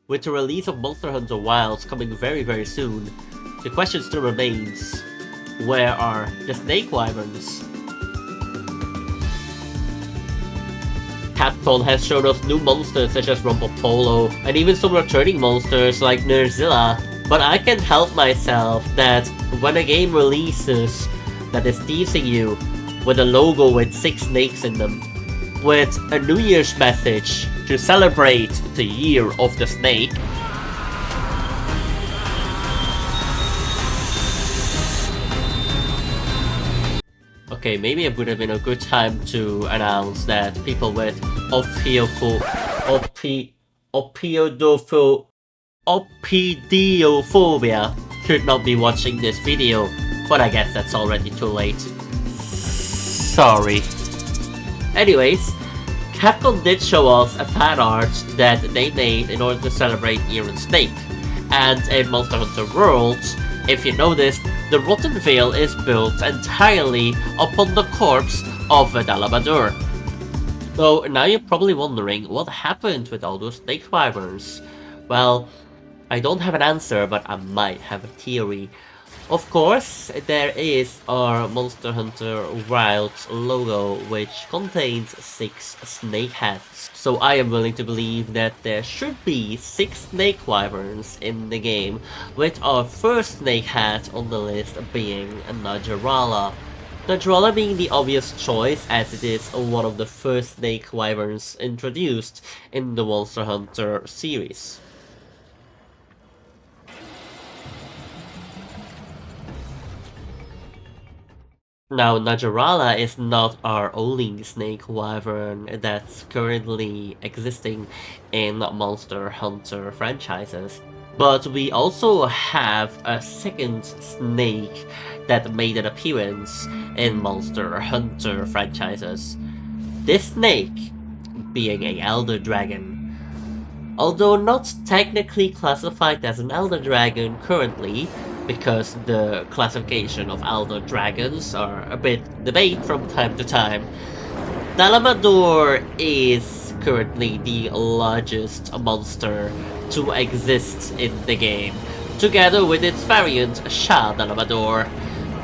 With the release of Monster Hunter Wilds coming very soon, the question still remains, where are the Snake Wyverns? Capcom has shown us new monsters such as Rumpopolo, and even some returning monsters like Nerzilla, but I can't help myself that when a game releases that is teasing you with a logo with 6 snakes in them, with a New Year's message to celebrate the Year of the Snake, okay, maybe it would have been a good time to announce that people with opiophobia should not be watching this video, but I guess that's already too late. Sorry. Anyways, Capcom did show us a fan art that they made in order to celebrate Year of the Snake, and in Monster Hunter World, if you noticed, the Rotten Vale is built entirely upon the corpse of Dalamadur. So now you're probably wondering what happened with all those Snake Wyverns. Well, I don't have an answer, but I might have a theory. Of course, there is our Monster Hunter Wilds logo, which contains 6 snake heads. So I am willing to believe that there should be 6 Snake Wyverns in the game, with our first snake head on the list being Najarala. Najarala being the obvious choice, as it is one of the first Snake Wyverns introduced in the Monster Hunter series. Now, Najarala is not our only Snake Wyvern that's currently existing in Monster Hunter franchises, but we also have a second snake that made an appearance in Monster Hunter franchises. This snake being an Elder Dragon. Although not technically classified as an Elder Dragon currently, because the classification of Elder Dragons are a bit debated from time to time, Dalamadur is currently the largest monster to exist in the game, together with its variant Shah Dalamadur.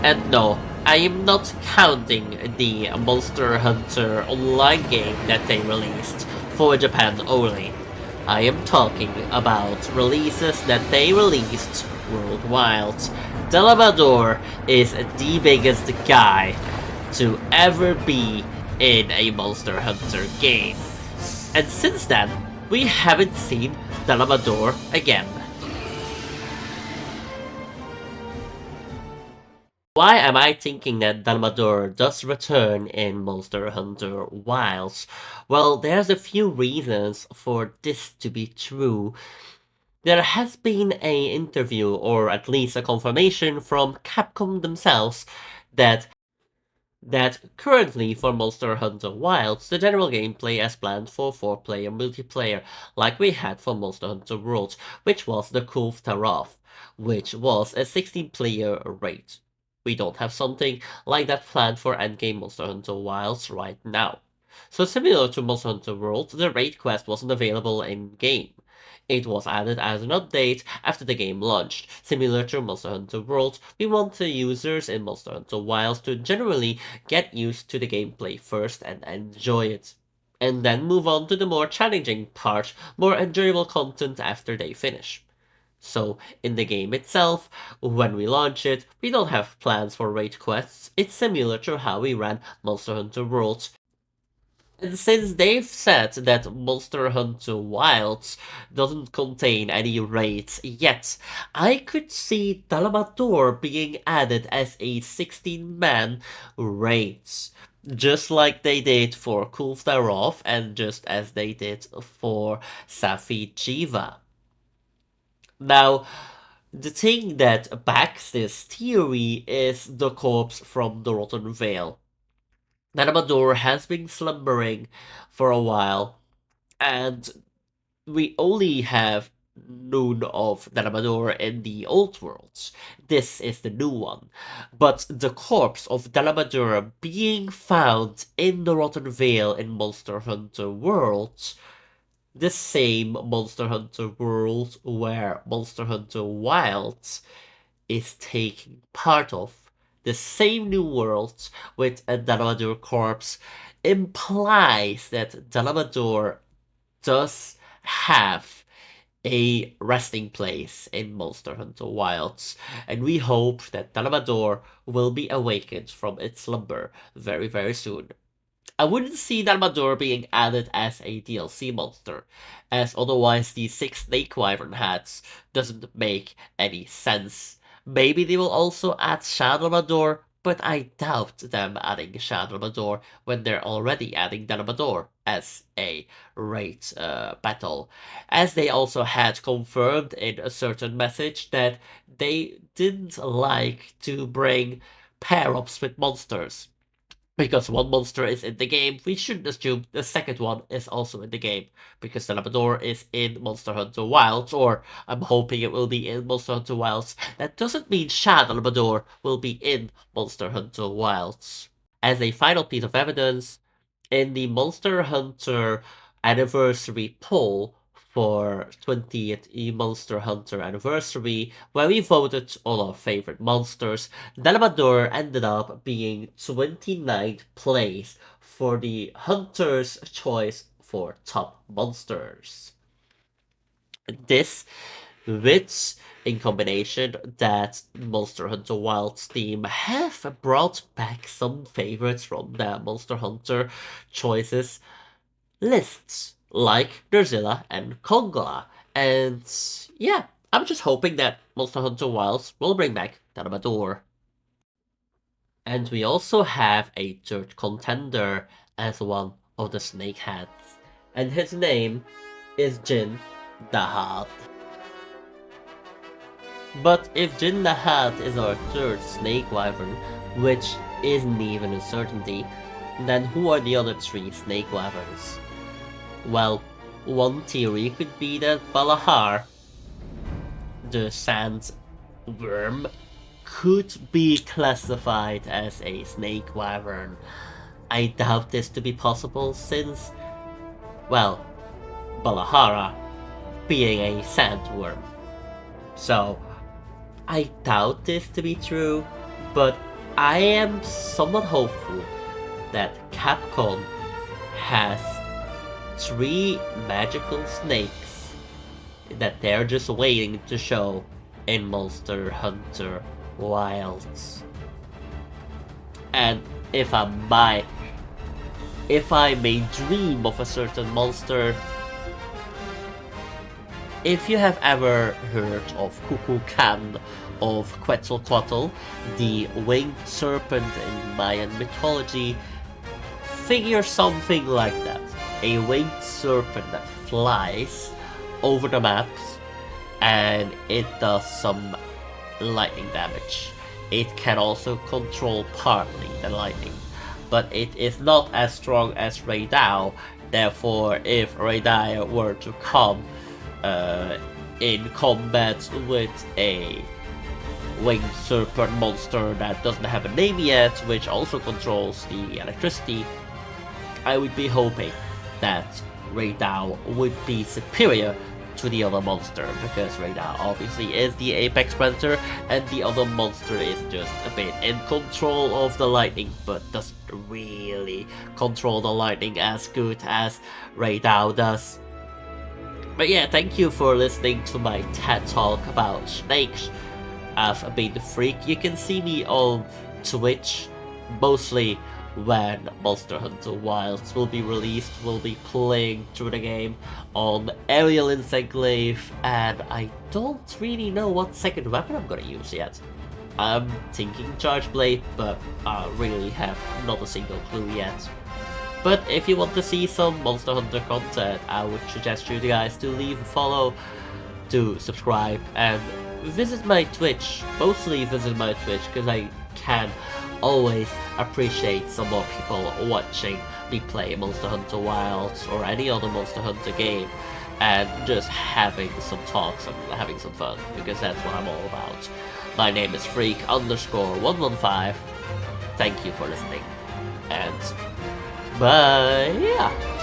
And no, I am not counting the Monster Hunter online game that they released for Japan only. I am talking about releases that they released worldwide. Dalamadur is the biggest guy to ever be in a Monster Hunter game. And since then, we haven't seen Dalamadur again. Why am I thinking that Dalamadur does return in Monster Hunter Wilds? Well, there's a few reasons for this to be true. There has been an interview, or at least a confirmation from Capcom themselves, that currently for Monster Hunter Wilds, the general gameplay is planned for 4-player multiplayer, like we had for Monster Hunter World, which was the Kulf Taroth, which was a 16-player raid. We don't have something like that planned for endgame Monster Hunter Wilds right now. So similar to Monster Hunter World, the raid quest wasn't available in-game. It was added as an update after the game launched. Similar to Monster Hunter World, we want the users in Monster Hunter Wilds to generally get used to the gameplay first and enjoy it, and then move on to the more challenging part, more enjoyable content after they finish. So, in the game itself, when we launch it, we don't have plans for raid quests. It's similar to how we ran Monster Hunter World. And since they've said that Monster Hunter Wilds doesn't contain any raids yet, I could see Dalamadur being added as a 16-man raid. Just like they did for Kulfdarov and just as they did for Safi Jiva. Now, the thing that backs this theory is the corpse from the Rotten Vale. Dalamadur has been slumbering for a while, and we only have known of Dalamadur in the old worlds. This is the new one. But the corpse of Dalamadur being found in the Rotten Vale in Monster Hunter World the same Monster Hunter world where Monster Hunter Wilds is taking part of. The same new world with a Dalmador corpse implies that Dalmador does have a resting place in Monster Hunter Wilds, and we hope that Dalmador will be awakened from its slumber very, very soon. I wouldn't see Dalmador being added as a DLC monster, as otherwise the 6 Snake Wyvern hats doesn't make any sense. Maybe they will also add Shadow, but I doubt them adding Shadow when they're already adding Dalmador as a raid battle, as they also had confirmed in a certain message that they didn't like to bring pair-ups with monsters. Because one monster is in the game, we shouldn't assume the second one is also in the game. Because the Labrador is in Monster Hunter Wilds, or I'm hoping it will be in Monster Hunter Wilds. That doesn't mean Shadow Labrador will be in Monster Hunter Wilds. As a final piece of evidence, in the Monster Hunter anniversary poll for 20th Monster Hunter anniversary, where we voted on our favorite monsters, Dalmador ended up being 29th place for the Hunter's choice for top monsters. This with in combination that Monster Hunter Wilds team have brought back some favorites from their Monster Hunter choices lists, like Nerzilla and Kongola. And yeah, I'm just hoping that Monster Hunter Wilds will bring back Dalmador. And we also have a third contender as one of the Snake Hats, and his name is Jin the Hat. But if Jin the Hat is our third Snake Wyvern, which isn't even a certainty, then who are the other 3 Snake Wyverns? Well, one theory could be that Balahar, the sand worm, could be classified as a Snake Wyvern. I doubt this to be possible since, well, Balahara being a sandworm. So, I doubt this to be true, but I am somewhat hopeful that Capcom has 3 magical snakes that they're just waiting to show in Monster Hunter Wilds. And if I may dream of a certain monster, if you have ever heard of Kukulkan of Quetzalcoatl, the winged serpent in Mayan mythology, figure something like that. A winged serpent that flies over the maps and it does some lightning damage. It can also control partly the lightning, but it is not as strong as Raidao. Therefore, if Raidao were to come in combat with a winged serpent monster that doesn't have a name yet, which also controls the electricity, I would be hoping that Raidao would be superior to the other monster, because Raidao obviously is the apex predator, and the other monster is just a bit in control of the lightning, but doesn't really control the lightning as good as Raidao does. But yeah, thank you for listening to my TED Talk about snakes. I've been the Freak. You can see me on Twitch, mostly when Monster Hunter Wilds will be released. We'll be playing through the game on Aerialin's Enclave, and I don't really know what second weapon I'm gonna use yet. I'm thinking Charge Blade, but I really have not a single clue yet. But if you want to see some Monster Hunter content, I would suggest you guys to leave a follow, to subscribe, and visit my Twitch. Mostly visit my Twitch, because I can always appreciate some more people watching me play Monster Hunter Wilds or any other Monster Hunter game, and just having some talks and having some fun, because that's what I'm all about. My name is Freak_115. Thank you for listening, and bye.